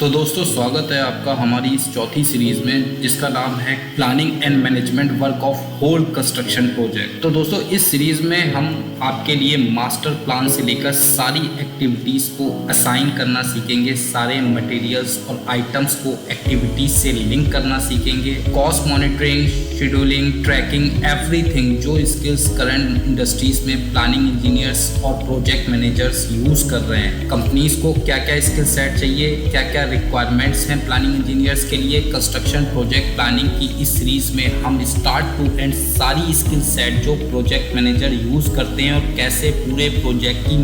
तो दोस्तों स्वागत है आपका हमारी इस चौथी सीरीज में जिसका नाम है planning and management work of whole construction project. तो दोस्तों इस सीरीज में हम आपके लिए मास्टर प्लान से लेकर सारी एक्टिविटीज़ को असाइन करना सीखेंगे, सारे मटेरियल्स और आइटम्स को एक्टिविटीज से लिंक करना सीखेंगे, cost monitoring, scheduling, tracking, everything जो स्किल्स करंट इंडस्ट्रीज में प्लानिंग इंजीनियर्स और प्रोजेक्ट मैनेजर्स यूज कर रहे हैं। कंपनीज को क्या क्या स्किल सेट चाहिए, क्या क्या रिक्वायरमेंट्स हैं प्लानिंग इंजीनियर्स के लिए। कंस्ट्रक्शन प्रोजेक्ट प्लानिंग की इस सीरीज में हम स्टार्ट टू एंड सारी स्किल सेट जो प्रोजेक्ट मैनेजर यूज करते हैं और कैसे पूरे प्रोजेक्ट की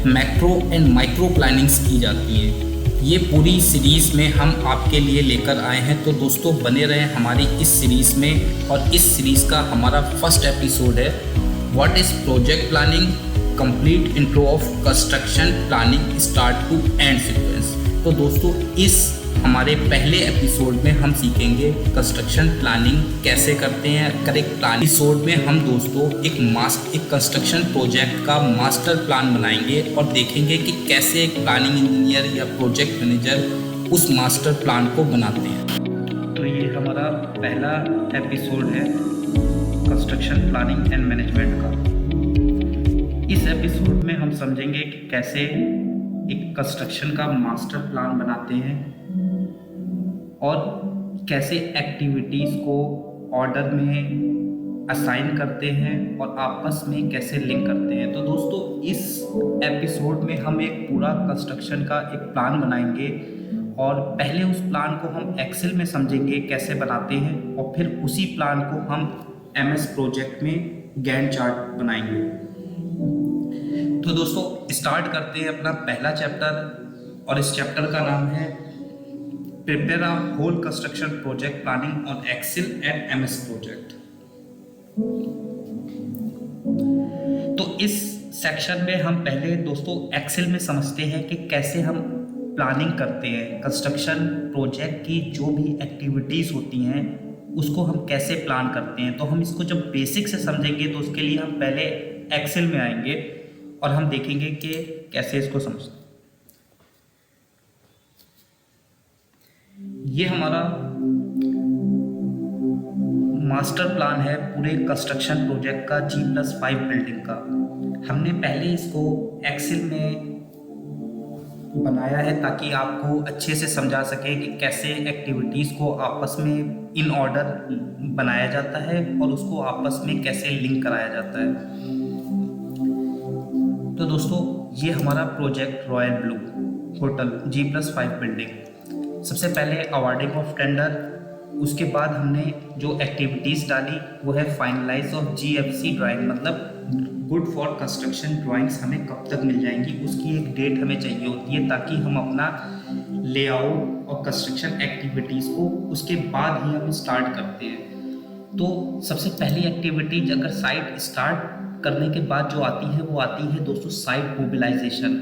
मैक्रो एंड माइक्रो प्लानिंग्स की जाती हैं, ये पूरी सीरीज में हम आपके लिए लेकर आए हैं। तो दोस्तों बने रहें हमारी इस सीरीज में। और इस सीरीज का हमारा फर्स्ट एपिसोड है what is project planning, complete intro of construction planning start to end sequence. तो दोस्तों इस हमारे पहले एपिसोड में हम सीखेंगे कंस्ट्रक्शन प्लानिंग कैसे करते हैं। करेक्ट प्लानिंग एपिसोड में हम दोस्तों एक कंस्ट्रक्शन प्रोजेक्ट का मास्टर प्लान बनाएंगे और देखेंगे कि कैसे एक प्लानिंग इंजीनियर या प्रोजेक्ट मैनेजर उस मास्टर प्लान को बनाते हैं। तो ये हमारा पहला एपिसोड है कंस्ट्रक्शन प्लानिंग एंड मैनेजमेंट का। इस एपिसोड में हम समझेंगे कि कैसे एक कंस्ट्रक्शन का मास्टर प्लान बनाते हैं और कैसे एक्टिविटीज़ को ऑर्डर में असाइन करते हैं और आपस में कैसे लिंक करते हैं। तो दोस्तों इस एपिसोड में हम एक पूरा कंस्ट्रक्शन का एक प्लान बनाएंगे और पहले उस प्लान को हम एक्सेल में समझेंगे कैसे बनाते हैं और फिर उसी प्लान को हम एमएस प्रोजेक्ट में गैंट चार्ट बनाएंगे। तो दोस्तों स्टार्ट करते हैं अपना पहला चैप्टर और इस चैप्टर का नाम है prepare a whole construction project planning on Excel and MS project. तो इस सेक्शन में हम पहले दोस्तों एक्सेल में समझते हैं कि कैसे हम प्लानिंग करते हैं कंस्ट्रक्शन प्रोजेक्ट की, जो भी एक्टिविटीज़ होती हैं उसको हम कैसे प्लान करते हैं। तो हम इसको जब बेसिक से समझेंगे तो उसके लिए हम पहले एक्सेल में आएंगे और हम देखेंगे कि कैसे इसको समझते हैं। ये हमारा मास्टर प्लान है पूरे कंस्ट्रक्शन प्रोजेक्ट का G+5 बिल्डिंग का। हमने पहले इसको एक्सेल में बनाया है ताकि आपको अच्छे से समझा सके कि कैसे एक्टिविटीज़ को आपस में इन ऑर्डर बनाया जाता है और उसको आपस में कैसे लिंक कराया जाता है। तो दोस्तों ये हमारा project royal Blu hotel G+5 building. सबसे पहले अवार्डिंग ऑफ टेंडर, उसके बाद हमने जो एक्टिविटीज़ डाली वो है फाइनलाइज ऑफ GFC ड्राइंग, मतलब गुड फॉर कंस्ट्रक्शन ड्राइंग्स हमें कब तक मिल जाएंगी, उसकी एक डेट हमें चाहिए होती है ताकि हम अपना लेआउट और कंस्ट्रक्शन एक्टिविटीज़ को उसके बाद ही हम स्टार्ट करते हैं। तो सबसे पहली एक्टिविटी अगर साइट स्टार्ट करने के बाद जो आती है वो आती है दोस्तों साइट मोबिलाइजेशन।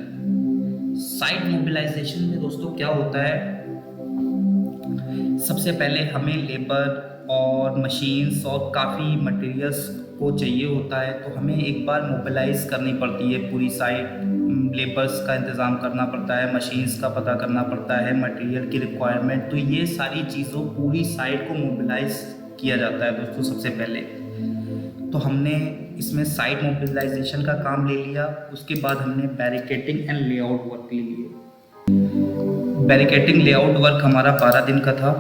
साइट मोबिलाइजेशन में दोस्तों क्या होता है, सबसे पहले हमें लेबर और मशीन्स और काफ़ी मटेरियल्स को चाहिए होता है, तो हमें एक बार मोबिलाइज करनी पड़ती है पूरी साइट। लेबर्स का इंतज़ाम करना पड़ता है, मशीन्स का पता करना पड़ता है, मटेरियल की रिक्वायरमेंट, तो ये सारी चीज़ों पूरी साइट को मोबिलाइज किया जाता है दोस्तों सबसे पहले। तो हमने इसमें साइट मोबिलाइजेशन का काम ले लिया। उसके बाद हमने बैरिकेटिंग एंड लेआउट वर्क ले लिए। बैरिकेटिंग लेआउट वर्क हमारा 12 दिन का था।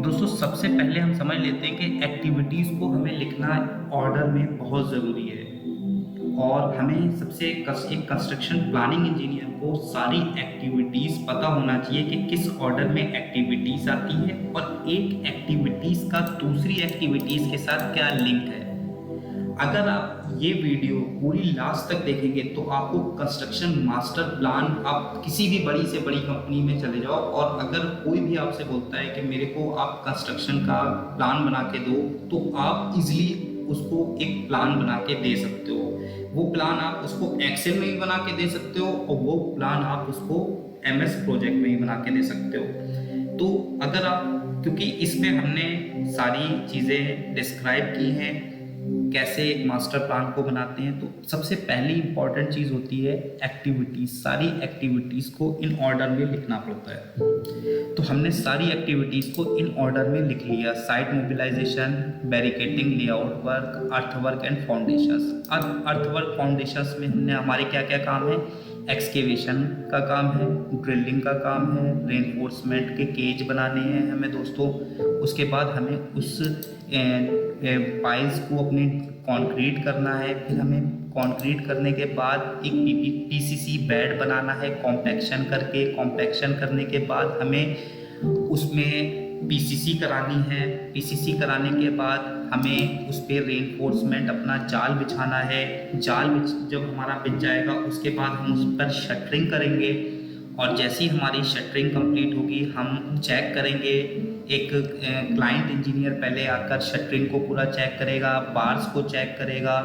दोस्तों सबसे पहले हम समझ लेते हैं कि एक्टिविटीज़ को हमें लिखना ऑर्डर में बहुत ज़रूरी है और हमें सबसे एक कंस्ट्रक्शन प्लानिंग इंजीनियर को सारी एक्टिविटीज़ पता होना चाहिए कि किस ऑर्डर में एक्टिविटीज़ आती है और एक एक्टिविटीज़ का दूसरी एक्टिविटीज़ के साथ क्या लिंक है। अगर आप ये वीडियो पूरी लास्ट तक देखेंगे तो आपको कंस्ट्रक्शन मास्टर प्लान, आप किसी भी बड़ी से बड़ी कंपनी में चले जाओ और अगर कोई भी आपसे बोलता है कि मेरे को आप कंस्ट्रक्शन का प्लान बना के दो, तो आप इजीली उसको एक प्लान बना के दे सकते हो। वो प्लान आप उसको एक्सेल में भी बना के दे सकते हो और वो प्लान आप उसको एमएस प्रोजेक्ट में भी बना के दे सकते हो। तो अगर आप, क्योंकि इसमें हमने सारी चीज़ें डिस्क्राइब की हैं कैसे एक मास्टर प्लान को बनाते हैं, तो सबसे पहली इंपॉर्टेंट चीज़ होती है एक्टिविटीज़। सारी एक्टिविटीज़ को इन ऑर्डर में लिखना पड़ता है। तो हमने सारी एक्टिविटीज़ को इन ऑर्डर में लिख लिया। Site mobilisation, barricading, layout work, earth work and foundations. अब अर्थ वर्क फाउंडेशंस में हमने हमारे क्या क्या काम है, एक्सकेवेशन का काम है, ड्रिलिंग का काम है, रेनफोर्समेंट के केज बनाने हैं हमें दोस्तों। उसके बाद हमें उस पाइल्स को अपने कंक्रीट करना है। फिर हमें कंक्रीट करने के बाद एक पीसीसी बेड बनाना है कॉम्पैक्शन करके। कॉम्पैक्शन करने के बाद हमें उसमें पीसीसी करानी है। पीसीसी कराने के बाद हमें उस पर रेनफोर्समेंट अपना जाल बिछाना है। जाल जब हमारा बिछ जाएगा उसके बाद हम उस पर शटरिंग करेंगे, और जैसे ही हमारी शटरिंग कंप्लीट होगी हम चेक करेंगे। एक क्लाइंट इंजीनियर पहले आकर शटरिंग को पूरा चेक करेगा, बार्स को चेक करेगा,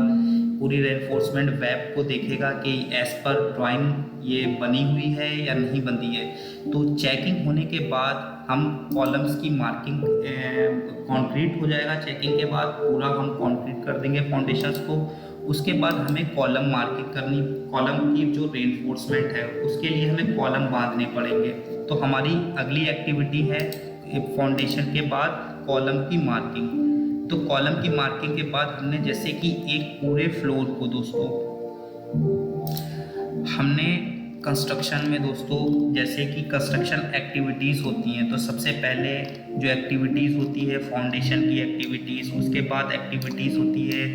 पूरी रेनफोर्समेंट वेब को देखेगा कि एज पर ड्राइंग ये बनी हुई है या नहीं बनी है। तो चेकिंग होने के बाद हम कॉलम्स की मार्किंग, कंक्रीट हो जाएगा। चेकिंग के बाद पूरा हम कंक्रीट कर देंगे फाउंडेशंस को। उसके बाद हमें कॉलम मार्किंग करनी, कॉलम की जो रेनफोर्समेंट है उसके लिए हमें कॉलम बांधने पड़ेंगे। तो हमारी अगली एक्टिविटी है फाउंडेशन के बाद कॉलम की मार्किंग। तो कॉलम की मार्किंग के बाद हमने जैसे कि एक पूरे फ्लोर को दोस्तों हमने कंस्ट्रक्शन में दोस्तों जैसे कि कंस्ट्रक्शन एक्टिविटीज़ होती हैं, तो सबसे पहले जो एक्टिविटीज़ होती है फाउंडेशन की एक्टिविटीज़, उसके बाद एक्टिविटीज़ होती है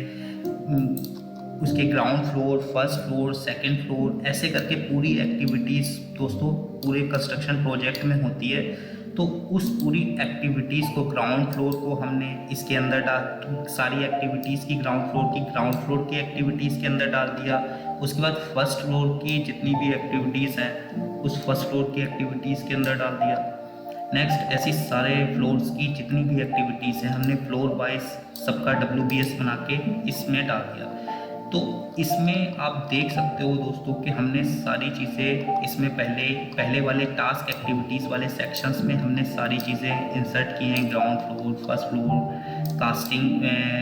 उसके ground floor, first floor, second floor, ऐसे करके पूरी एक्टिविटीज़ दोस्तों पूरे कंस्ट्रक्शन प्रोजेक्ट में होती है। तो उस पूरी एक्टिविटीज़ को, ग्राउंड फ्लोर को हमने इसके अंदर सारी एक्टिविटीज़ की ग्राउंड फ्लोर की एक्टिविटीज़ के अंदर डाल दिया। उसके बाद फर्स्ट फ्लोर की जितनी भी एक्टिविटीज़ हैं उस फर्स्ट फ्लोर की एक्टिविटीज़ के अंदर डाल दिया। नेक्स्ट ऐसी सारे फ्लोर्स की जितनी भी एक्टिविटीज़ हैं हमने फ्लोर वाइज सबका WBS बना के इसमें डाल दिया। तो इसमें आप देख सकते हो दोस्तों कि हमने सारी चीज़ें इसमें पहले वाले टास्क एक्टिविटीज़ वाले सेक्शंस में हमने सारी चीज़ें इंसर्ट की हैं। Ground floor, first floor, casting,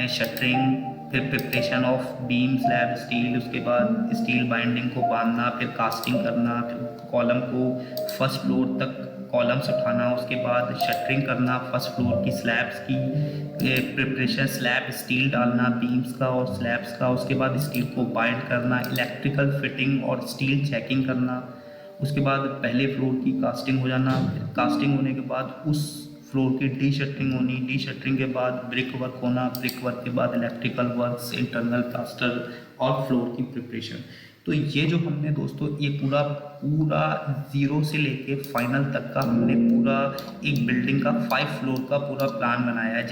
shuttering, फिर preparation of beam, slab, steel, उसके बाद स्टील बाइंडिंग को बांधना, फिर कास्टिंग करना, फिर कॉलम को फर्स्ट फ्लोर तक कॉलम्स उठाना, उसके बाद शटरिंग करना, फर्स्ट फ्लोर की स्लैब्स की प्रिपरेशन, स्लैब स्टील डालना बीम्स का और स्लैब्स का, उसके बाद स्टील को बाइंड करना, इलेक्ट्रिकल फिटिंग और स्टील चेकिंग करना। उसके बाद पहले फ्लोर की कास्टिंग हो जाना। फिर कास्टिंग होने के बाद उस फ्लोर की डी शटरिंग होनी, डी शटरिंग के बाद ब्रिक वर्क होना, ब्रिक वर्क के बाद इलेक्ट्रिकल वर्क्स, इंटरनल प्लास्टर और फ्लोर की प्रिपरेशन। तो ये जो हमने दोस्तों ये पूरा ज़ीरो से लेके फाइनल तक का हमने पूरा एक बिल्डिंग का 5 फ्लोर का पूरा प्लान बनाया है।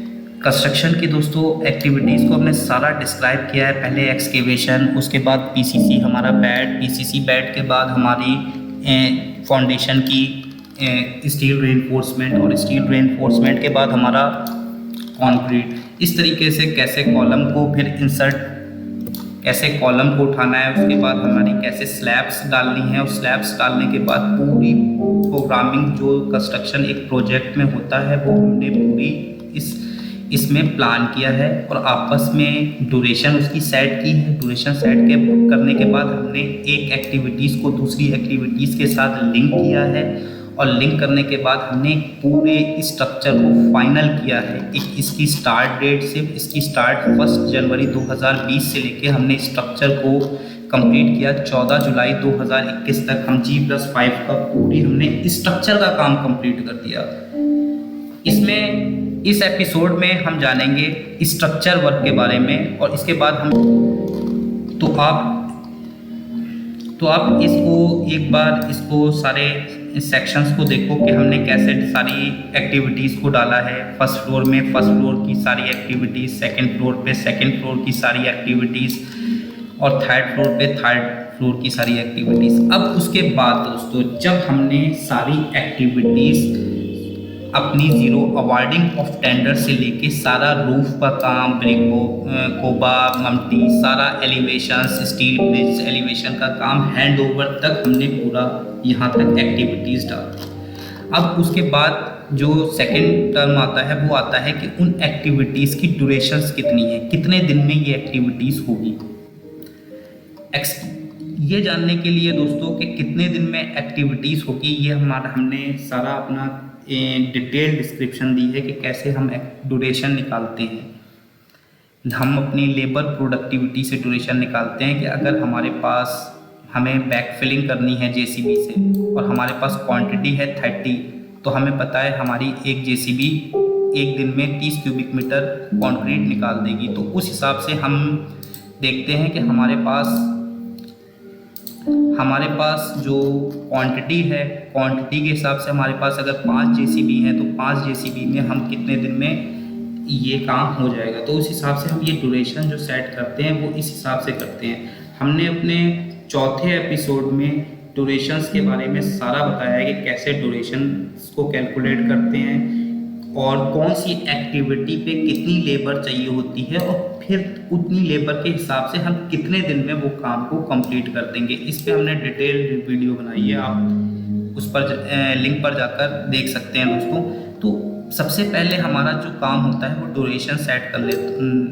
कंस्ट्रक्शन की दोस्तों एक्टिविटीज़ को हमने सारा डिस्क्राइब किया है। पहले एक्सकेवेशन, उसके बाद पीसीसी हमारा बेड, पीसीसी बेड के बाद हमारी फाउंडेशन की स्टील रेनफोर्समेंट, और स्टील रेनफोर्समेंट के बाद हमारा कंक्रीट। इस तरीके से कैसे कॉलम को फिर इंसर्ट, कैसे कॉलम को उठाना है, उसके बाद हमारी कैसे स्लैब्स डालनी है, और स्लैब्स डालने के बाद पूरी प्रोग्रामिंग जो कंस्ट्रक्शन एक प्रोजेक्ट में होता है वो हमने पूरी इसमें प्लान किया है। और आपस में ड्यूरेशन उसकी सेट की है। ड्यूरेशन सेट करने के बाद हमने एक एक्टिविटीज़ को दूसरी एक्टिविटीज़ के साथ लिंक किया है, और लिंक करने के बाद हमने पूरे स्ट्रक्चर को फाइनल किया है। इसकी स्टार्ट डेट से, इसकी स्टार्ट 1 जनवरी 2020 से लेके हमने स्ट्रक्चर को कंप्लीट किया 14 जुलाई 2021 तक। हम G+5 का पूरी हमने स्ट्रक्चर का काम कंप्लीट कर दिया। इसमें इस एपिसोड में हम जानेंगे स्ट्रक्चर वर्क के बारे में, और इसके बाद हम तो आप इसको एक बार इसको सारे सेक्शंस को देखो कि हमने कैसे सारी एक्टिविटीज़ को डाला है। फर्स्ट फ्लोर में फर्स्ट फ्लोर की सारी एक्टिविटीज़, सेकंड फ्लोर पे सेकंड फ्लोर की सारी एक्टिविटीज़, और थर्ड फ्लोर पे थर्ड फ्लोर की सारी एक्टिविटीज़। अब उसके बाद दोस्तों जब हमने सारी एक्टिविटीज़ अपनी ज़ीरो अवार्डिंग ऑफ टेंडर से लेके सारा रूफ का काम, ब्रिक कोबा, ममटी, सारा एलिवेशंस, स्टील ब्रिज एलिवेशन का काम हैंड ओवर तक हमने पूरा यहाँ तक एक्टिविटीज़ डाल दी। अब उसके बाद जो सेकंड टर्म आता है वो आता है कि उन एक्टिविटीज़ की ड्यूरेशंस कितनी है, कितने दिन में ये एक्टिविटीज़ होगी। ये जानने के लिए दोस्तों कि कितने दिन में एक्टिविटीज़ होगी, ये हमने सारा अपना डिटेल डिस्क्रिप्शन दी है कि कैसे हम ड्यूरेशन निकालते हैं। हम अपनी लेबर प्रोडक्टिविटी से ड्यूरेशन निकालते हैं कि अगर हमारे पास हमें बैकफिलिंग करनी है जेसीबी से और हमारे पास क्वांटिटी है 30, तो हमें पता है हमारी एक जेसीबी एक दिन में 30 क्यूबिक मीटर कंक्रीट निकाल देगी। तो उस हिसाब से हम देखते हैं कि हमारे पास जो क्वांटिटी है, क्वांटिटी के हिसाब से हमारे पास अगर 5 जेसीबी हैं तो 5 जेसीबी में हम कितने दिन में ये काम हो जाएगा। तो उस हिसाब से हम ये ड्यूरेशन जो सेट करते हैं वो इस हिसाब से करते हैं। हमने अपने चौथे एपिसोड में ड्यूरेशंस के बारे में सारा बताया है कि कैसे ड्यूरेशंस को कैलकुलेट करते हैं और कौन सी एक्टिविटी पे कितनी लेबर चाहिए होती है और फिर उतनी लेबर के हिसाब से हम कितने दिन में वो काम को कंप्लीट कर देंगे। इस पे हमने डिटेल वीडियो बनाई है, आप उस पर लिंक पर जाकर देख सकते हैं दोस्तों। तो सबसे पहले हमारा जो काम होता है वो ड्यूरेशन सेट कर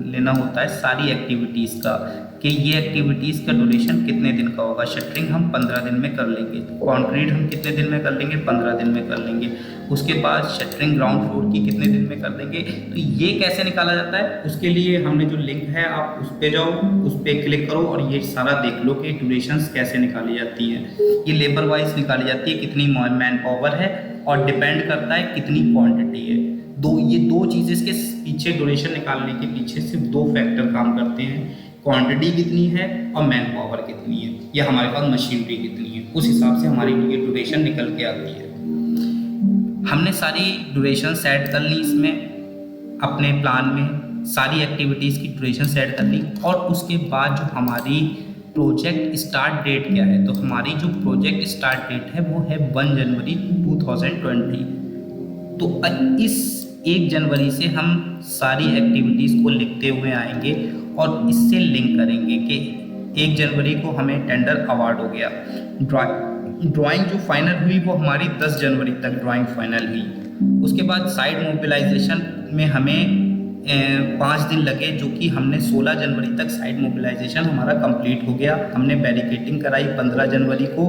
लेना होता है सारी एक्टिविटीज़ का, कि ये एक्टिविटीज़ का ड्यूरेशन कितने दिन का होगा। शटरिंग हम 15 दिन में कर लेंगे, कंक्रीट हम कितने दिन में कर लेंगे, 15 दिन में कर लेंगे। उसके बाद शटरिंग ग्राउंड फ्लोर की कितने दिन में कर देंगे। तो ये कैसे निकाला जाता है, उसके लिए हमने जो लिंक है आप उस पर जाओ, उस पर क्लिक करो और ये सारा देख लो कि ड्यूरेशंस कैसे निकाली जाती हैं। ये लेबर वाइज निकाली जाती है, कितनी मैन पावर है और डिपेंड करता है कितनी क्वांटिटी है। ये दो चीज़ें इसके पीछे ड्यूरेशन निकालने के पीछे सिर्फ 2 फैक्टर काम करते हैं, क्वांटिटी कितनी है और मैन पावर कितनी है, या हमारे पास मशीनरी कितनी है। उस हिसाब से हमारी ये ड्यूरेशन निकल के आती है। हमने सारी ड्यूरेशन सेट कर ली, इसमें अपने प्लान में सारी एक्टिविटीज़ की ड्यूरेशन सेट कर ली। और उसके बाद जो हमारी प्रोजेक्ट स्टार्ट डेट क्या है, तो हमारी जो प्रोजेक्ट स्टार्ट डेट है वो है 1 जनवरी 2020। तो इस 1 जनवरी से हम सारी एक्टिविटीज़ को लिखते हुए आएंगे और इससे लिंक करेंगे कि 1 जनवरी को हमें टेंडर अवार्ड हो गया। ड्राइंग जो फाइनल हुई वो हमारी 10 जनवरी तक ड्राइंग फाइनल हुई। उसके बाद साइट मोबिलाइजेशन में हमें 5 दिन लगे, जो कि हमने 16 जनवरी तक साइट मोबिलाइजेशन हमारा कंप्लीट हो गया। हमने बैरिकेटिंग कराई 15 जनवरी को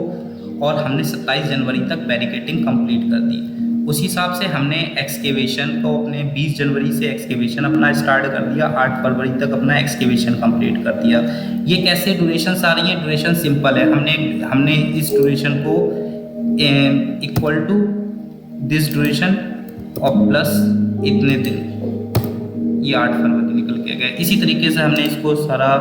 और हमने 27 जनवरी तक बैरिकेटिंग कंप्लीट कर दी। उस हिसाब से हमने एक्सकेवेशन को अपने 20 जनवरी से एक्सकेवेशन अपना स्टार्ट कर दिया, 8 फरवरी तक अपना एक्सकेवेशन कंप्लीट कर दिया। ये कैसे ड्यूरेशंस आ रही है, ड्यूरेशन सिंपल है। हमने इस ड्यूरेशन को इक्वल टू दिस ड्यूरेशन और प्लस इतने दिन, ये 8 फरवरी निकल के गए। इसी तरीके से हमने इसको सारा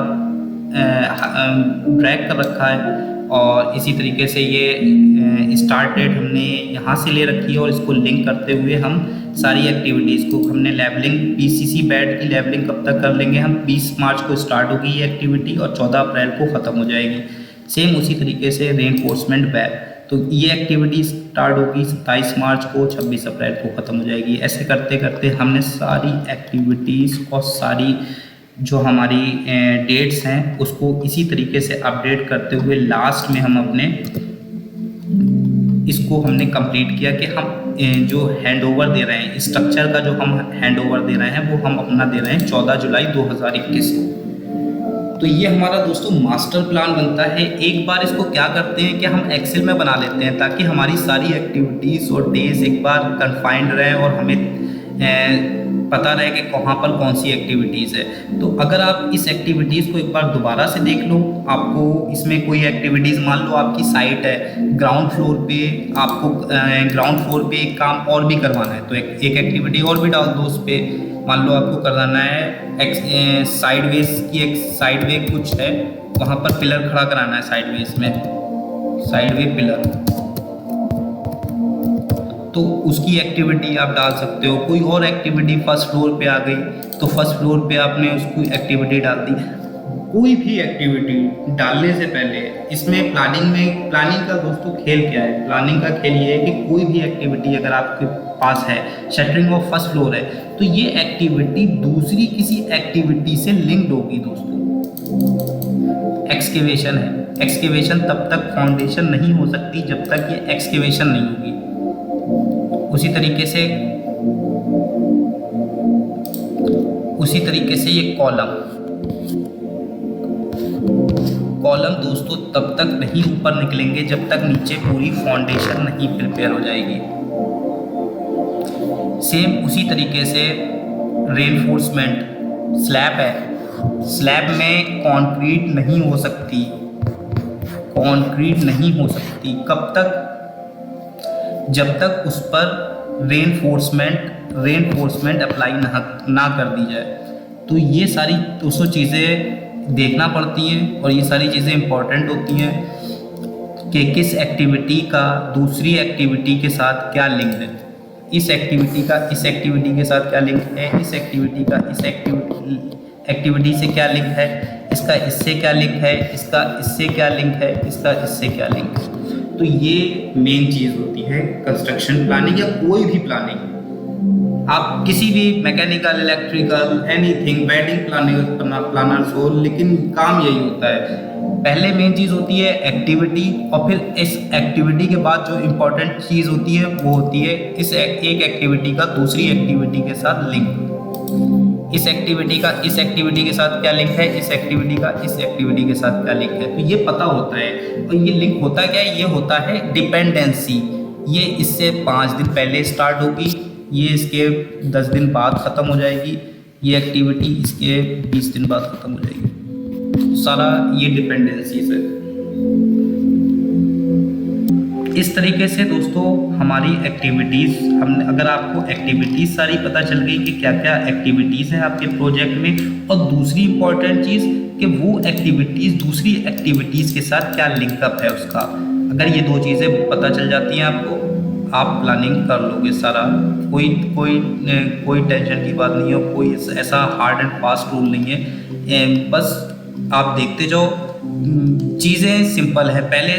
ड्रैग कर रखा है और इसी तरीके से ये स्टार्ट डेट हमने यहाँ से ले रखी है और इसको लिंक करते हुए हम सारी एक्टिविटीज़ को हमने लेबलिंग, पीसीसी बेड की लेबलिंग कब तक कर लेंगे हम, 20 मार्च को स्टार्ट होगी ये एक्टिविटी और 14 अप्रैल को ख़त्म हो जाएगी। सेम उसी तरीके से रेनफोर्समेंट बैग, तो ये एक्टिविटी स्टार्ट होगी 27 मार्च को, 26 अप्रैल को ख़त्म हो जाएगी। ऐसे करते करते हमने सारी एक्टिविटीज़ और सारी जो हमारी डेट्स हैं उसको इसी तरीके से अपडेट करते हुए लास्ट में हम अपने इसको हमने कंप्लीट किया कि हम जो हैंडओवर दे रहे हैं, स्ट्रक्चर का जो हम हैंडओवर दे रहे हैं वो हम अपना दे रहे हैं 14 जुलाई 2021 को। तो ये हमारा दोस्तों मास्टर प्लान बनता है। एक बार इसको क्या करते हैं कि हम एक्सेल में बना लेते हैं ताकि हमारी सारी एक्टिविटीज़ और डेज एक बार कन्फाइंड रहे और हमें पता रहे कि कहाँ पर कौन सी एक्टिविटीज़ है। तो अगर आप इस एक्टिविटीज़ को एक बार दोबारा से देख लो, आपको इसमें कोई एक्टिविटीज़, मान लो आपकी साइट है ग्राउंड फ्लोर पे, आपको ग्राउंड फ्लोर पे एक काम और भी करवाना है तो एक एक्टिविटी और भी डाल दो उस पर। मान लो आपको करवाना है साइडवेज की, एक साइडवे कुछ है वहाँ पर पिलर खड़ा कराना है साइडवेज में, साइडवे पिलर, तो उसकी एक्टिविटी आप डाल सकते हो। कोई और एक्टिविटी फर्स्ट फ्लोर पे आ गई तो फर्स्ट फ्लोर पे आपने उसकी एक्टिविटी डाल दी। कोई भी एक्टिविटी डालने से पहले इसमें प्लानिंग का दोस्तों खेल क्या है, प्लानिंग का खेल ये है कि कोई भी एक्टिविटी अगर आपके पास है, शटरिंग ऑफ फर्स्ट फ्लोर है, तो ये एक्टिविटी दूसरी किसी एक्टिविटी से लिंक्ड होगी दोस्तों। एक्सकेवेशन है, एक्सकेवेशन तब तक फाउंडेशन नहीं हो सकती जब तक ये एक्सकेवेशन नहीं होगी। उसी तरीके से ये कॉलम दोस्तों तब तक नहीं ऊपर निकलेंगे जब तक नीचे पूरी फाउंडेशन नहीं प्रिपेयर हो जाएगी। सेम उसी तरीके से रेनफोर्समेंट स्लैब है, स्लैब में कंक्रीट नहीं हो सकती कब तक, जब तक उस पर रेनफोर्समेंट अप्लाई ना कर दी जाए। तो ये सारी 200 चीज़ें देखना पड़ती हैं और ये सारी चीज़ें इम्पॉर्टेंट होती हैं कि किस एक्टिविटी का दूसरी एक्टिविटी के साथ क्या लिंक है, इस एक्टिविटी का इस एक्टिविटी के साथ क्या लिंक है, इस एक्टिविटी का इस एक्टिविटी से क्या लिंक है, इसका इससे क्या लिंक है, इसका इससे क्या लिंक है, इसका इससे क्या लिंक है। तो ये मेन चीज़ होती है कंस्ट्रक्शन प्लानिंग या कोई भी प्लानिंग। आप किसी भी mechanical, electrical, anything, wedding planners हो, लेकिन काम यही होता है। पहले मेन चीज़ होती है एक्टिविटी और फिर इस एक्टिविटी के बाद जो इम्पोर्टेंट चीज़ होती है वो होती है इस एक एक्टिविटी का दूसरी एक्टिविटी के साथ लिंक। इस एक्टिविटी का इस एक्टिविटी के साथ क्या लिंक है, इस एक्टिविटी का इस एक्टिविटी के साथ क्या लिंक है। तो ये पता होता है। और ये लिंक होता क्या है, ये होता है डिपेंडेंसी। ये इससे 5 दिन पहले स्टार्ट होगी, ये इसके 10 दिन बाद ख़त्म हो जाएगी, ये एक्टिविटी इसके 20 दिन बाद ख़त्म हो जाएगी। सारा ये डिपेंडेंसीज है। इस तरीके से दोस्तों हमारी एक्टिविटीज़, हमने अगर आपको एक्टिविटीज़ सारी पता चल गई कि क्या क्या एक्टिविटीज़ हैं आपके प्रोजेक्ट में, और दूसरी इम्पॉर्टेंट चीज़ कि वो एक्टिविटीज़ दूसरी एक्टिविटीज़ के साथ क्या लिंकअप है उसका, अगर ये 2 चीज़ें पता चल जाती हैं आपको, आप प्लानिंग कर लोगे सारा। कोई टेंशन की बात नहीं है, कोई ऐसा हार्ड एंड फास्ट रूल नहीं है। बस आप देखते जाओ, चीज़ें सिंपल है। पहले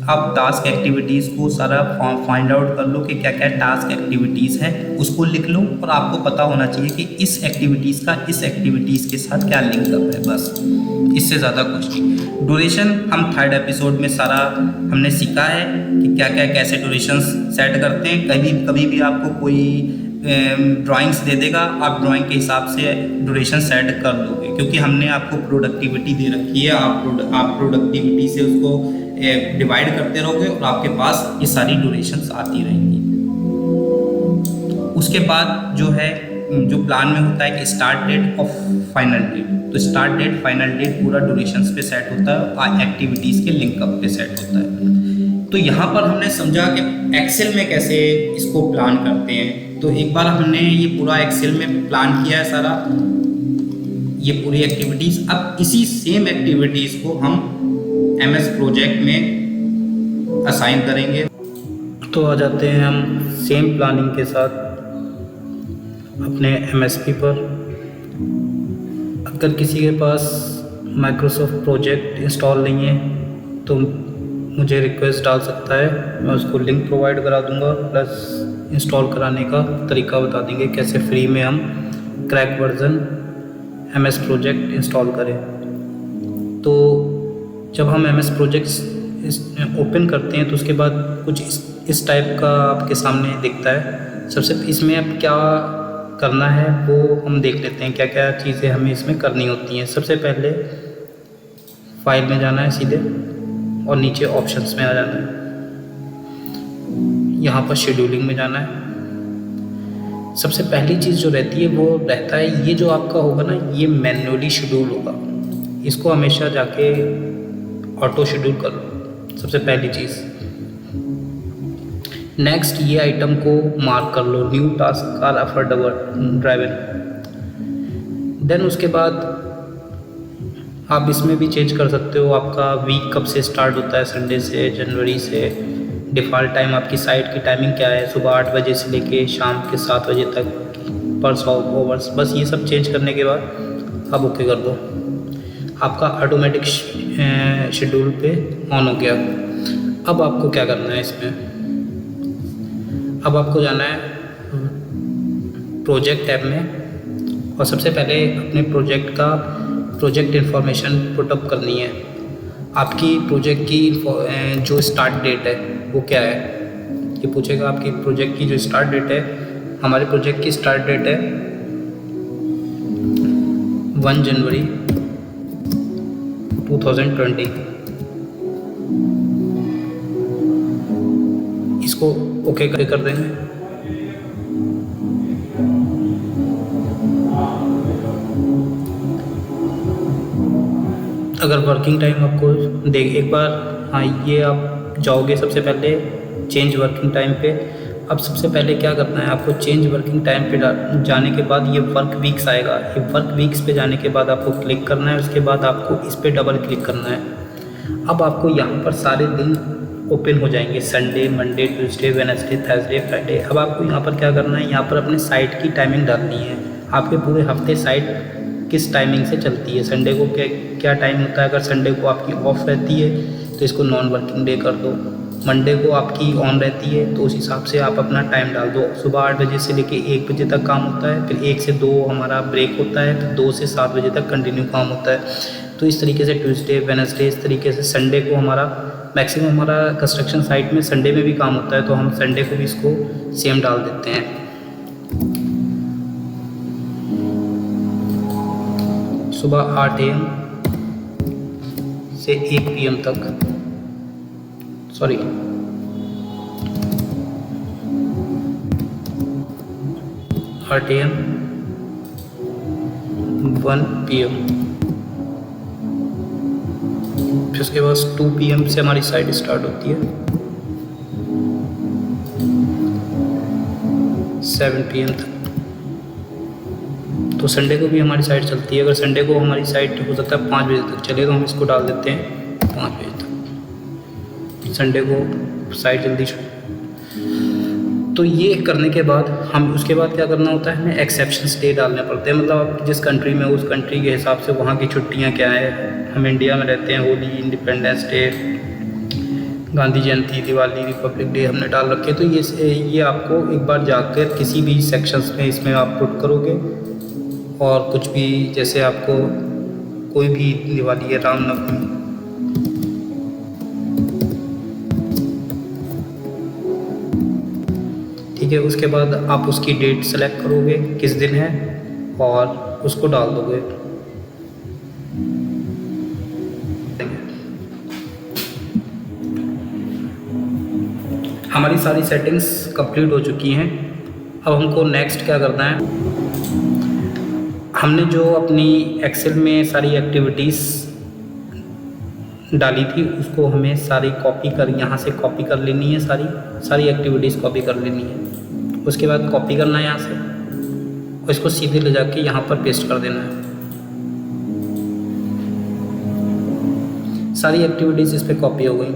आप टास्क एक्टिविटीज़ को सारा फाइंड आउट कर लो कि क्या क्या टास्क एक्टिविटीज़ हैं, उसको लिख लो। और आपको पता होना चाहिए कि इस एक्टिविटीज़ का इस एक्टिविटीज़ के साथ क्या लिंकअप है, बस इससे ज़्यादा कुछ नहीं। ड्यूरेशन हम 3rd एपिसोड में सारा हमने सीखा है कि क्या क्या कैसे ड्यूरेशन सेट करते हैं। कभी भी आपको कोई ड्राइंग्स दे देगा, आप ड्राइंग के हिसाब से ड्यूरेशन सेट कर लोगे, क्योंकि हमने आपको प्रोडक्टिविटी दे रखी है। आप प्रोडक्टिविटी से उसको डिवाइड करते रहोगे और आपके पास ये सारी ड्यूरेशंस आती रहेंगी। उसके बाद जो है, जो प्लान में होता है कि स्टार्ट डेट और फाइनल डेट। तो स्टार्ट डेट फाइनल डेट पूरा ड्यूरेशंस पे सेट होता है और एक्टिविटीज़ के लिंकअप पे सेट होता है। तो यहाँ पर हमने समझा कि एक्सेल में कैसे इसको प्लान करते हैं। तो एक बार हमने ये पूरा एक्सेल में प्लान किया है सारा, ये पूरी एक्टिविटीज़। अब इसी सेम एक्टिविटीज़ को हम MS प्रोजेक्ट में असाइन करेंगे। तो आ जाते हैं हम सेम प्लानिंग के साथ अपने MSP पर। अगर किसी के पास माइक्रोसॉफ्ट प्रोजेक्ट इंस्टॉल नहीं है तो मुझे रिक्वेस्ट डाल सकता है, मैं उसको लिंक प्रोवाइड करा दूंगा, प्लस इंस्टॉल कराने का तरीका बता देंगे कैसे फ्री में हम crack version MS project install करें। तो जब हम MS प्रोजेक्ट्स ओपन करते हैं तो उसके बाद कुछ इस टाइप का आपके सामने दिखता है। सबसे इसमें अब क्या करना है वो हम देख लेते हैं, क्या क्या चीज़ें हमें इसमें करनी होती हैं। सबसे पहले फाइल में जाना है सीधे और नीचे ऑप्शंस में आ जाना है। यहाँ पर शेड्यूलिंग में जाना है। सबसे पहली चीज़ जो रहती है वो रहता है, ये जो आपका होगा ना, ये मैन्युअली शेड्यूल होगा। इसको हमेशा जाके ऑटो शेड्यूल कर लो, सबसे पहली चीज़। नेक्स्ट, ये आइटम को मार्क कर लो, new task are affordable driven. Then उसके बाद आप इसमें भी चेंज कर सकते हो, आपका वीक कब से स्टार्ट होता है, संडे से, जनवरी से। डिफ़ॉल्ट टाइम आपकी साइट की टाइमिंग क्या है, सुबह 8 बजे से लेके शाम के 7 बजे तक पर 100 आवर्स। बस ये सब चेंज करने के बाद आप ओके कर दो, आपका ऑटोमेटिक शेड्यूल पे ऑन हो गया। अब आपको क्या करना है इसमें, अब आपको जाना है प्रोजेक्ट टैब में और सबसे पहले अपने प्रोजेक्ट इन्फॉर्मेशन पुटअप करनी है। आपकी प्रोजेक्ट की जो स्टार्ट डेट है वो क्या है, ये पूछेगा आपकी प्रोजेक्ट की जो स्टार्ट डेट है। हमारे प्रोजेक्ट की स्टार्ट डेट है 1 जनवरी 2020। इसको ओके कर देंगे। अगर वर्किंग टाइम आपको देख एक बार, हाँ ये आप जाओगे सबसे पहले चेंज वर्किंग टाइम पे। अब सबसे पहले क्या करना है आपको, चेंज वर्किंग टाइम पे जाने के बाद ये वर्क वीक्स आएगा। ये वर्क वीक्स पे जाने के बाद आपको क्लिक करना है, उसके बाद आपको इस पर डबल क्लिक करना है। अब आपको यहाँ पर सारे दिन ओपन हो जाएंगे, Sunday, Monday, Tuesday, Wednesday, Thursday, Friday. अब आपको यहाँ पर क्या करना है, यहाँ पर अपने साइट की टाइमिंग डालनी है। आपके पूरे हफ्ते साइट किस टाइमिंग से चलती है, संडे को क्या टाइम होता है। अगर संडे को आपकी ऑफ रहती है तो इसको नॉन वर्किंग डे कर दो। मंडे को आपकी ऑन रहती है तो उस हिसाब से आप अपना टाइम डाल दो। सुबह 8 बजे से लेके 1 बजे तक काम होता है, फिर 1 से 2 हमारा ब्रेक होता है, फिर 2 से 7 बजे तक कंटिन्यू काम होता है। तो इस तरीके से ट्यूसडे, वेडनेसडे, इस तरीके से संडे को हमारा मैक्सिमम हमारा कंस्ट्रक्शन साइट में संडे में भी काम होता है, तो हम संडे को भी इसको सेम डाल देते हैं। सुबह 8 AM से 1 PM तक, सॉरी 8 AM 1 PM, फिर उसके बाद 2 PM से हमारी साइट स्टार्ट होती है, 7 PM तक। तो संडे को भी हमारी साइट चलती है। अगर संडे को हमारी साइट हो सकता है 5 बजे तक चले, तो हम इसको डाल देते हैं 5 बजे तक। संडे को साइट जल्दी तो ये करने के बाद हम उसके बाद क्या करना होता है, हमें एक्सेप्शंस डे डालने पड़ते हैं। मतलब आप जिस कंट्री में उस कंट्री के हिसाब से वहाँ की छुट्टियाँ क्या है। हम इंडिया में रहते हैं, होली, इंडिपेंडेंस डे, गांधी जयंती, दिवाली, रिपब्लिक डे हमने डाल रखे। तो ये आपको एक बार जाकर किसी भी सेक्शंस में इसमें आप पुट करोगे, और कुछ भी जैसे आपको कोई भी दिवाली है, रामनवमी, ठीक है। उसके बाद आप उसकी डेट सेलेक्ट करोगे किस दिन है और उसको डाल दोगे। हमारी सारी सेटिंग्स कंप्लीट हो चुकी हैं। अब हमको नेक्स्ट क्या करना है, हमने जो अपनी एक्सेल में सारी एक्टिविटीज़ डाली थी उसको हमें सारी कॉपी कर, यहाँ से कॉपी कर लेनी है, सारी एक्टिविटीज़ कॉपी कर लेनी है। उसके बाद कॉपी करना है यहाँ से, और इसको सीधे ले जाके यहाँ पर पेस्ट कर देना है। सारी एक्टिविटीज़ इस पर कॉपी हो गई।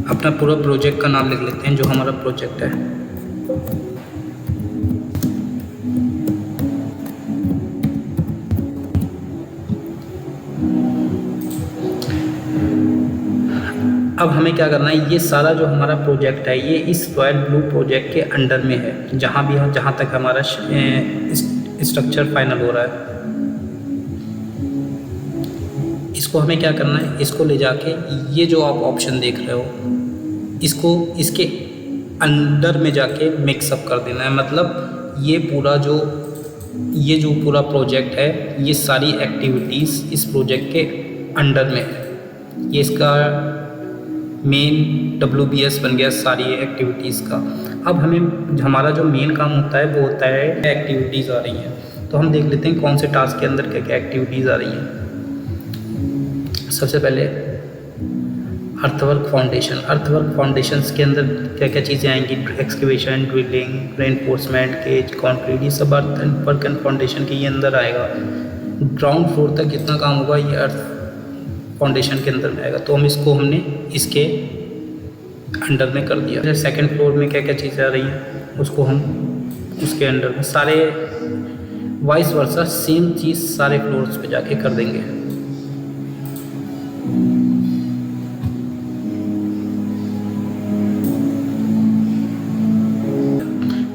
अपना पूरा प्रोजेक्ट का नाम लिख लेते हैं, जो हमारा प्रोजेक्ट है। अब हमें क्या करना है, ये सारा जो हमारा प्रोजेक्ट है ये इस रॉयल ब्लू प्रोजेक्ट के अंडर में है। जहाँ तक हमारा स्ट्रक्चर फाइनल हो रहा है, इसको हमें क्या करना है, इसको ले जाके ये जो आप ऑप्शन देख रहे हो इसको इसके अंदर में जाके मिक्सअप कर देना है। मतलब ये जो पूरा प्रोजेक्ट है, ये सारी एक्टिविटीज़ इस प्रोजेक्ट के अंडर में है। ये इसका मेन WBS बन गया सारी एक्टिविटीज़ का। अब हमारा जो मेन काम होता है वो होता है एक्टिविटीज़ आ रही हैं, तो हम देख लेते हैं कौन से टास्क के अंदर क्या क्या एक्टिविटीज़ आ रही हैं। सबसे पहले अर्थवर्क फाउंडेशंस के अंदर क्या क्या चीज़ें आएंगी, excavation, drilling, reinforcement, cage, concrete, ये सब अर्थवर्क एंड फाउंडेशन के ये अंदर आएगा। ग्राउंड फ्लोर तक जितना काम होगा ये अर्थ फाउंडेशन के अंदर में आएगा, तो हमने इसके अंडर में कर दिया। सेकंड फ्लोर में क्या क्या चीज़ें आ रही हैं उसको हम उसके अंडर में सारे वाइस वर्सा सेम चीज़ सारे फ्लोर्स पे जाके कर देंगे।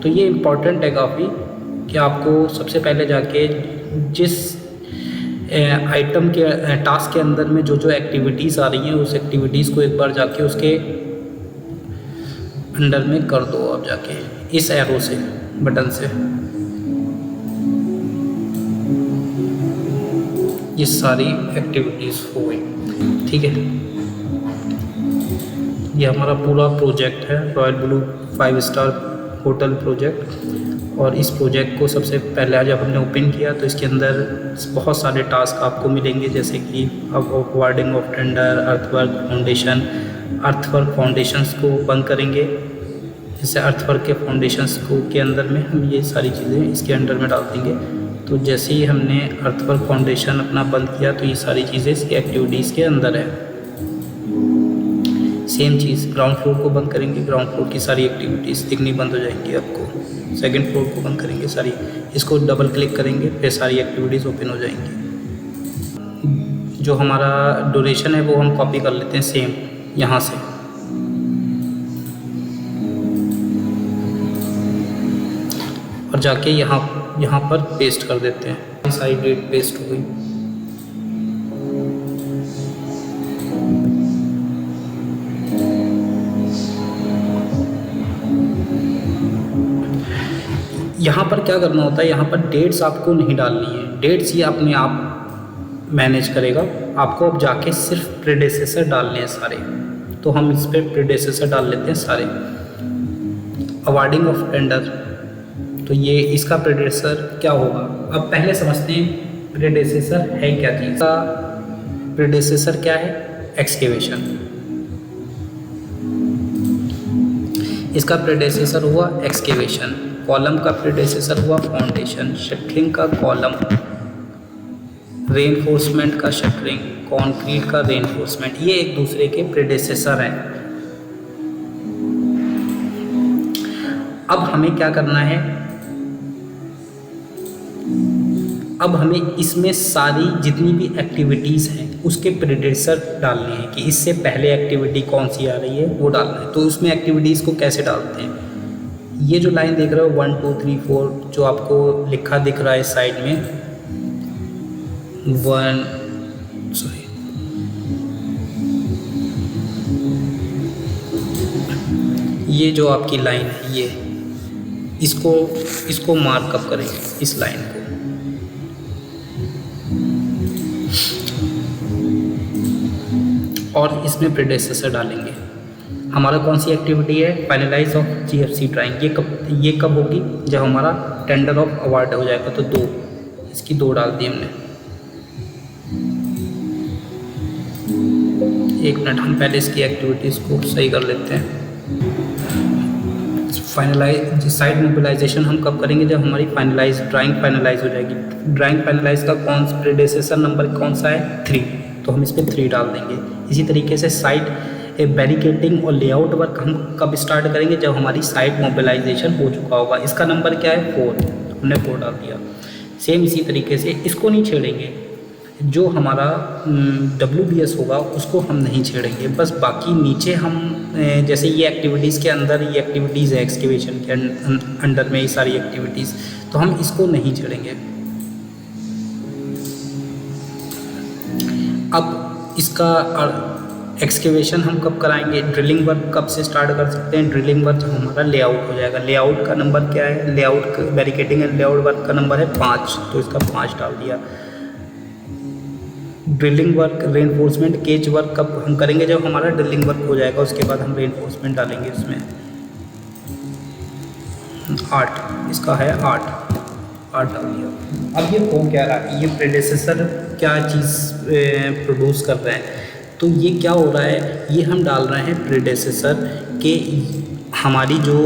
तो ये इम्पॉर्टेंट है काफ़ी कि आपको सबसे पहले जाके जिस आइटम के टास्क के अंदर में जो जो एक्टिविटीज़ आ रही हैं उस एक्टिविटीज़ को एक बार जाके उसके अंडर में कर दो आप जाके इस एरो से, बटन से। ये सारी एक्टिविटीज़ हो गई, ठीक है। ये हमारा पूरा प्रोजेक्ट है royal blue 5 star hotel project. और इस प्रोजेक्ट को सबसे पहले जब हमने ओपन किया तो इसके अंदर बहुत सारे टास्क आपको मिलेंगे, जैसे कि awarding of tender, earthwork foundation. Earthwork foundations को बंद करेंगे, जैसे अर्थवर्क के फाउंडेशंस को के अंदर में हम ये सारी चीज़ें इसके अंडर में डाल देंगे। तो जैसे ही हमने अर्थवर्क फाउंडेशन अपना बंद किया तो ये सारी चीज़ें इसकी एक्टिविटीज़ के अंदर है। सेम चीज़ ग्राउंड फ्लोर को बंद करेंगे, ग्राउंड फ्लोर की सारी एक्टिविटीज़ दिखनी बंद हो जाएंगी आपको। सेकंड फ्लोर को बंद करेंगे सारी, इसको डबल क्लिक करेंगे फिर सारी एक्टिविटीज़ ओपन हो जाएंगी। जो हमारा ड्यूरेशन है वो हम कॉपी कर लेते हैं सेम यहाँ से। और जाके यहाँ पर पेस्ट कर देते हैं, सारी डेट पेस्ट हो गई। यहाँ पर क्या करना होता है, यहाँ पर डेट्स आपको नहीं डालनी है, डेट्स ये अपने आप मैनेज करेगा। आपको अब जाके सिर्फ प्रेडेसेसर डालने हैं सारे। तो हम इस पर प्रेडेसेसर डाल लेते हैं सारे। अवार्डिंग ऑफ टेंडर, तो ये इसका प्रेडेसेसर क्या होगा, अब पहले समझते हैं प्रेडेसेसर है क्या चीज़। इसका प्रेडेसेसर क्या है, एक्सकेवेशन। इसका प्रेडेसेसर हुआ एक्सकेवेशन। कॉलम का प्रेडेसेसर हुआ फाउंडेशन। शटरिंग का कॉलम, रेनफोर्समेंट का शटरिंग, कंक्रीट का रेनफोर्समेंट, ये एक दूसरे के प्रेडेसेसर हैं। अब हमें क्या करना है, अब हमें इसमें सारी जितनी भी एक्टिविटीज़ हैं उसके प्रेडेसेसर डालने हैं कि इससे पहले एक्टिविटी कौन सी आ रही है वो डालना है। तो उसमें एक्टिविटीज़ को कैसे डालते हैं, ये जो लाइन देख रहे हो 1 2 3 4 जो आपको लिखा दिख रहा है साइड में, ये जो आपकी लाइन है ये इसको मार्कअप करेंगे, इस लाइन को। और इसमें प्रेडेसेसर डालेंगे। हमारा कौन सी एक्टिविटी है, फाइनलाइज ऑफ जीएफसी ड्राइंग। ये कब होगी, जब हमारा टेंडर ऑफ अवार्ड हो जाएगा। तो 2, इसकी 2 डाल दी हमने। 1 मिनट, हम पहले इसकी एक्टिविटीज़ को सही कर लेते हैं। फाइनलाइज साइट मोबिलाइजेशन हम कब करेंगे, जब हमारी ड्राइंग फाइनलाइज हो जाएगी। ड्राइंग फाइनलाइज का प्रेडेसेसर नंबर कौन सा है, 3, तो हम इस पर 3 डाल देंगे। इसी तरीके से साइट बैरिकेडिंग और लेआउट वर्क हम कब स्टार्ट करेंगे, जब हमारी साइट मोबिलाइजेशन हो चुका होगा। इसका नंबर क्या है, 4, हमने 4 डाल दिया। सेम इसी तरीके से इसको नहीं छेड़ेंगे, जो हमारा WBS होगा उसको हम नहीं छेड़ेंगे। बस बाकी नीचे हम जैसे ये एक्टिविटीज़ के अंदर ये एक्टिविटीज़ है, एक्सकेवेशन के अंडर में ये सारी एक्टिविटीज़, तो हम इसको नहीं छेड़ेंगे। अब इसका एक्सकेवेशन हम कब कराएंगे, ड्रिलिंग वर्क कब से स्टार्ट कर सकते हैं, ड्रिलिंग वर्क जब हमारा लेआउट हो जाएगा। लेआउट का नंबर क्या है, layout barricading and layout work का नंबर है 5, तो इसका 5 डाल दिया। Drilling work, reinforcement, cage work कब हम करेंगे, जब हमारा ड्रिलिंग वर्क हो जाएगा, उसके बाद हम रेनफोर्समेंट डालेंगे उसमें। 8, इसका है 8 डाल दिया। अब ये हो क्या रहा है, ये प्रेडेसेसर क्या चीज़ प्रोड्यूस कर रहे हैं, तो ये क्या हो रहा है, ये हम डाल रहे हैं प्रेडेसेसर के। हमारी जो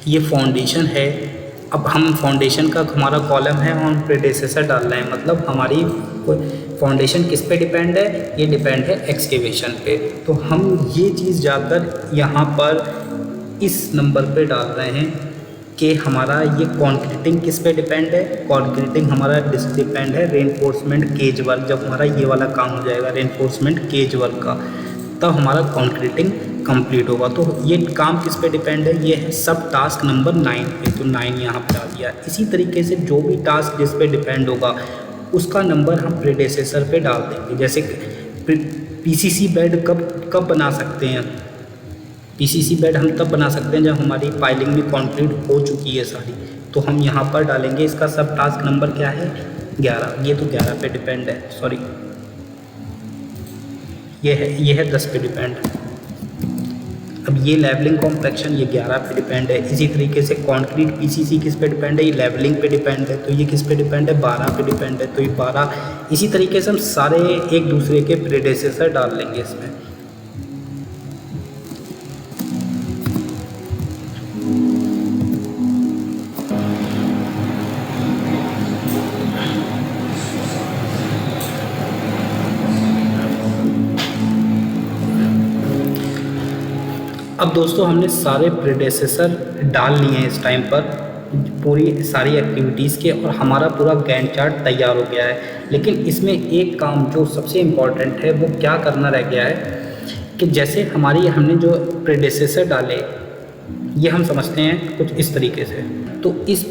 ये फाउंडेशन है, अब हम फाउंडेशन का हमारा कॉलम है और हम प्रेडेसेसर डाल रहे हैं, मतलब हमारी फाउंडेशन किस पे डिपेंड है, ये डिपेंड है एक्सकेवेशन पे। तो हम ये चीज़ जाकर यहाँ पर इस नंबर पे डाल रहे हैं कि हमारा ये कॉन्क्रीटिंग किस पे डिपेंड है, कॉन्क्रीटिंग हमारा डिपेंड है रेनफोर्समेंट केज वर्क। जब हमारा ये वाला काम हो जाएगा रेनफोर्समेंट केज वर्क का, तब हमारा कॉन्क्रीटिंग कंप्लीट होगा। तो ये काम किस पे डिपेंड है, ये है सब टास्क नंबर 9 पे, तो 9 यहाँ पर डाल दिया। इसी तरीके से जो भी टास्क जिस पे डिपेंड होगा उसका नंबर हम प्रेडेसेसर पे डाल देंगे। जैसे पीसीसी बेड कब बना सकते हैं, पीसीसी बेड हम तब बना सकते हैं जब हमारी फाइलिंग भी कंप्लीट हो चुकी है सारी। तो हम यहाँ पर डालेंगे, इसका सब टास्क नंबर क्या है 11, ये तो 11 पे डिपेंड है, सॉरी ये है 10 पे डिपेंड। अब ये लेवलिंग कॉम्प्लेक्शन ये 11 पे डिपेंड है। इसी तरीके से कंक्रीट पीसीसी किस पे डिपेंड है, ये लेवलिंग पे डिपेंड है। तो ये किस पे डिपेंड है 12 पे डिपेंड है, तो ये 12। इसी तरीके से हम सारे एक दूसरे के प्रेडेसेसर डाल लेंगे इसमें। अब दोस्तों हमने सारे प्रेडेसेसर डाल लिए हैं इस टाइम पर, पूरी सारी एक्टिविटीज़ के, और हमारा पूरा गैंट चार्ट तैयार हो गया है। लेकिन इसमें एक काम जो सबसे इम्पॉर्टेंट है वो क्या करना रह गया है कि जैसे हमने जो प्रेडेसेसर डाले ये हम समझते हैं कुछ इस तरीके से। तो इस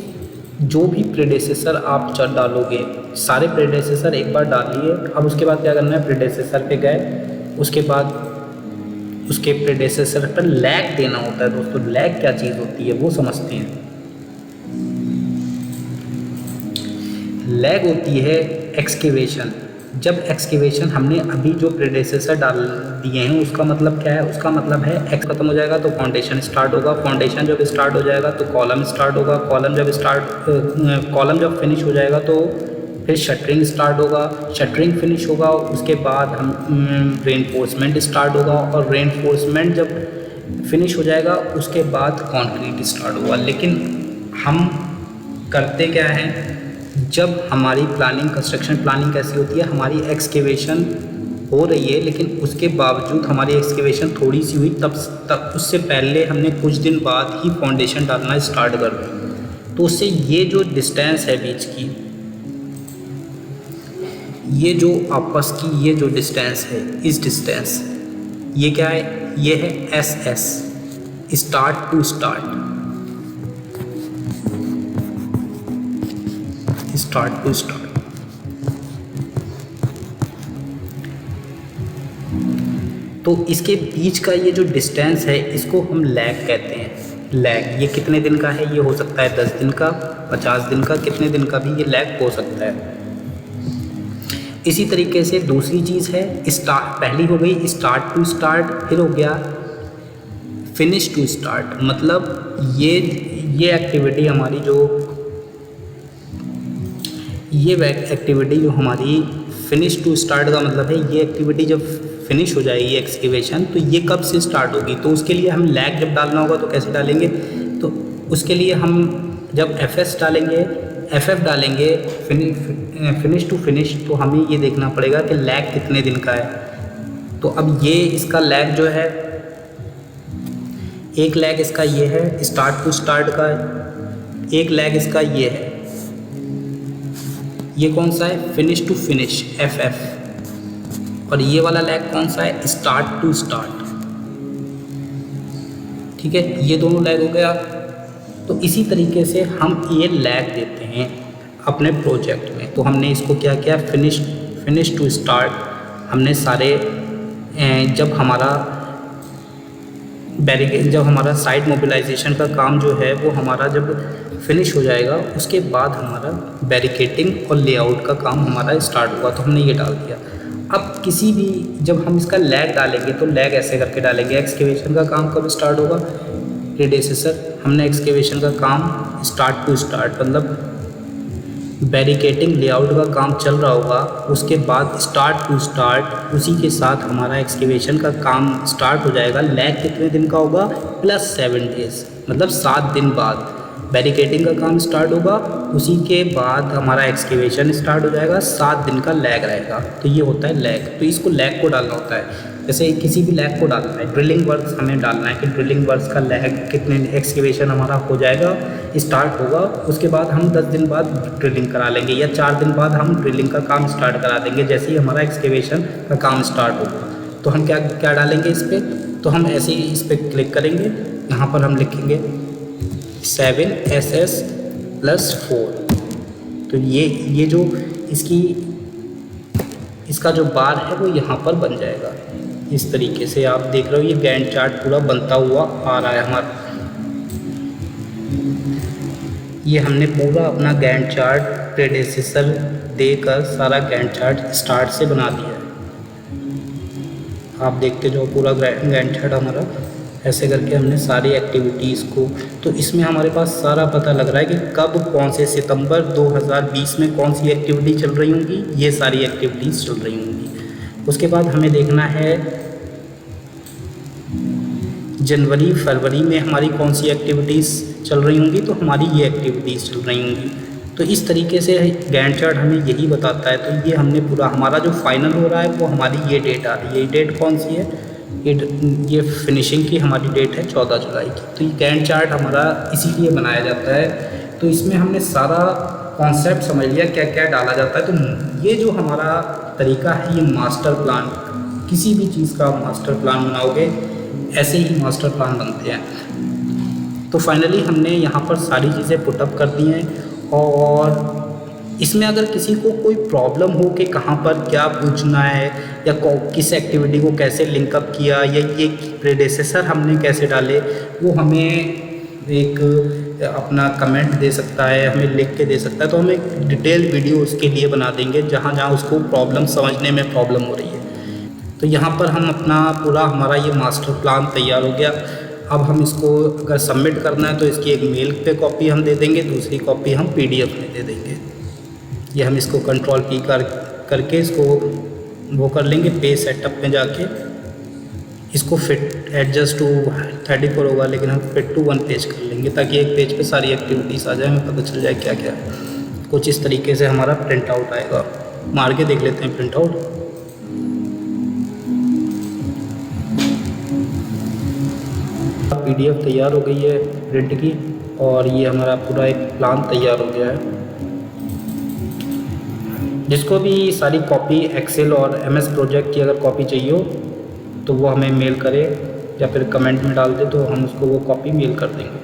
जो भी प्रेडेसेसर आप डालोगे, सारे प्रेडेसेसर एक बार डाल लिए। अब उसके बाद क्या करना है, प्रेडेसेसर पे गए, उसके बाद उसके प्रेडेसेसर पर लैग देना होता है। दोस्तों लैग क्या चीज़ होती है वो समझते हैं। लैग होती है एक्सकेवेशन। जब एक्सकेवेशन हमने अभी जो प्रेडेसेसर डाल दिए हैं उसका मतलब क्या है, उसका मतलब है एक्स खत्म हो जाएगा तो फाउंडेशन स्टार्ट होगा, फाउंडेशन जब स्टार्ट हो जाएगा तो कॉलम स्टार्ट होगा, कॉलम जब फिनिश हो जाएगा तो फिर शटरिंग स्टार्ट होगा, शटरिंग फिनिश होगा, उसके बाद हम रेनफोर्समेंट स्टार्ट होगा, और रेनफोर्समेंट जब फिनिश हो जाएगा उसके बाद कंक्रीट स्टार्ट होगा। लेकिन हम करते क्या हैं, जब हमारी कंस्ट्रक्शन प्लानिंग कैसी होती है, हमारी एक्सकेवेशन हो रही है लेकिन उसके बावजूद हमारी एक्सकेवेशन थोड़ी सी हुई, तब उससे पहले हमने कुछ दिन बाद ही फाउंडेशन डालना स्टार्ट कर दी। तो उससे ये जो डिस्टेंस है बीच की, ये जो आपस की ये जो डिस्टेंस है, इस डिस्टेंस ये क्या है, ये है SS, start to start, start to start. तो इसके बीच का ये जो डिस्टेंस है इसको हम लैग कहते हैं। लैग ये कितने दिन का है, ये हो सकता है 10 दिन का, 50 दिन का, कितने दिन का भी ये लैग हो सकता है। इसी तरीके से दूसरी चीज़ है स्टार्ट, पहली हो गई स्टार्ट टू स्टार्ट, फिर हो गया फिनिश टू स्टार्ट। मतलब ये एक्टिविटी हमारी जो हमारी फिनिश टू स्टार्ट का मतलब है, ये एक्टिविटी जब फिनिश हो जाएगी एक्सकेवेशन तो ये कब से स्टार्ट होगी। तो उसके लिए हम लैग जब डालना होगा तो कैसे डालेंगे, तो उसके लिए हम जब FS डालेंगे, FF डालेंगे फिनिश टू फिनिश, तो हमें ये देखना पड़ेगा कि लैग कितने दिन का है। तो अब ये इसका लैग जो है, एक लैग इसका ये है स्टार्ट टू स्टार्ट का, एक लैग इसका ये है, ये कौन सा है फिनिश टू फिनिश FF, और ये वाला लैग कौन सा है स्टार्ट टू स्टार्ट। ठीक है, ये दोनों लैग हो गया। तो इसी तरीके से हम ये लैग देते हैं अपने प्रोजेक्ट में। तो हमने इसको क्या किया, फिनिश टू स्टार्ट, हमने सारे जब हमारा साइट मोबिलाइजेशन का काम जो है वो हमारा जब फिनिश हो जाएगा उसके बाद हमारा बैरिकेटिंग और लेआउट का काम हमारा स्टार्ट होगा। तो हमने ये डाल दिया। अब किसी भी जब हम इसका लैग डालेंगे तो लैग ऐसे करके डालेंगे, एक्सकेवेशन का काम कब स्टार्ट होगा, प्रेडेसेसर, हमने एक्सकेवेशन का काम स्टार्ट टू स्टार्ट मतलब बैरिकेटिंग लेआउट का काम चल रहा होगा, उसके बाद स्टार्ट टू स्टार्ट उसी के साथ हमारा एक्सकेवेशन का काम स्टार्ट हो जाएगा। लैग कितने दिन का होगा, +7 डेज, मतलब 7 दिन बाद बैरिकेटिंग का काम स्टार्ट होगा, उसी के बाद हमारा एक्सकेवेशन स्टार्ट हो जाएगा, 7 दिन का लैग रहेगा। तो ये होता है लैग। तो इसको लैग को डालना होता है, जैसे किसी भी लैग को डालना है, ड्रिलिंग वर्क्स हमें डालना है कि ड्रिलिंग वर्क्स का लैग कितने एक्सकेवेशन हमारा हो जाएगा, स्टार्ट होगा, उसके बाद हम 10 दिन बाद ड्रिलिंग करा लेंगे या 4 दिन बाद हम ड्रिलिंग का काम स्टार्ट करा देंगे जैसे ही हमारा एक्सकेवेशन का काम स्टार्ट होगा। तो हम क्या क्या डालेंगे इस पर, तो हम ऐसे ही इस पर क्लिक करेंगे, यहाँ पर हम लिखेंगे 7SS + 4। तो ये जो इसका जो बार है वो यहाँ पर बन जाएगा। इस तरीके से आप देख रहे हो ये गैंट चार्ट पूरा बनता हुआ आ रहा है हमारा। ये हमने पूरा अपना गैंट चार्ट प्रेडेसेसर देकर सारा गैंट चार्ट स्टार्ट से बना दिया है। आप देखते जाओ पूरा गैंट चार्ट हमारा ऐसे करके हमने सारी एक्टिविटीज़ को, तो इसमें हमारे पास सारा पता लग रहा है कि कब कौन से सितंबर 2020 में कौन सी एक्टिविटी चल रही होंगी, ये सारी एक्टिविटीज़ चल रही होंगी। उसके बाद हमें देखना है जनवरी फरवरी में हमारी कौन सी एक्टिविटीज़ चल रही होंगी, तो हमारी ये एक्टिविटीज़ चल रही होंगी। तो इस तरीके से गैंट चार्ट हमें यही बताता है। तो ये हमने पूरा हमारा जो फाइनल हो रहा है वो हमारी ये डेट आ रही है। ये डेट कौन सी है, ये फिनिशिंग की हमारी डेट है 14 जुलाई की। तो ये गैंट चार्ट हमारा इसीलिए बनाया जाता है। तो इसमें हमने सारा कॉन्सेप्ट समझ लिया क्या क्या डाला जाता है। तो ये जो हमारा तरीका है ये मास्टर प्लान, किसी भी चीज़ का मास्टर प्लान बनाओगे ऐसे ही मास्टर प्लान बनते हैं। तो फाइनली हमने यहाँ पर सारी चीज़ें पुटअप कर दी हैं। और इसमें अगर किसी को कोई प्रॉब्लम हो कि कहाँ पर क्या पूछना है या किस एक्टिविटी को कैसे लिंकअप किया या ये प्रेडेसेसर हमने कैसे डाले, वो हमें एक अपना कमेंट दे सकता है, हमें लिख के दे सकता है। तो हम एक डिटेल वीडियो उसके लिए बना देंगे जहाँ जहाँ उसको प्रॉब्लम समझने में प्रॉब्लम हो रही है। तो यहाँ पर हम अपना पूरा हमारा ये मास्टर प्लान तैयार हो गया। अब हम इसको अगर सबमिट करना है तो इसकी एक मेल पे कॉपी हम दे देंगे, दूसरी कॉपी हम PDF में दे देंगे। ये हम इसको Ctrl+P करके इसको वो कर लेंगे, पेज सेटअप में जाके इसको फिट एडजस्ट टू 34 होगा लेकिन हम फिट टू 1 पेज कर लेंगे ताकि एक पेज पे सारी एक्टिविटीज़ आ जाए, हमें पता चल जाए क्या क्या है। कुछ इस तरीके से हमारा प्रिंट आउट आएगा। मार के देख लेते हैं प्रिंट आउट। PDF तैयार हो गई है प्रिंट की और ये हमारा पूरा एक प्लान तैयार हो गया है। जिसको भी सारी कॉपी एक्सेल और MS प्रोजेक्ट की अगर कॉपी चाहिए हो तो वो हमें मेल करे या फिर कमेंट में डाल दे तो हम उसको वो कॉपी मेल कर देंगे।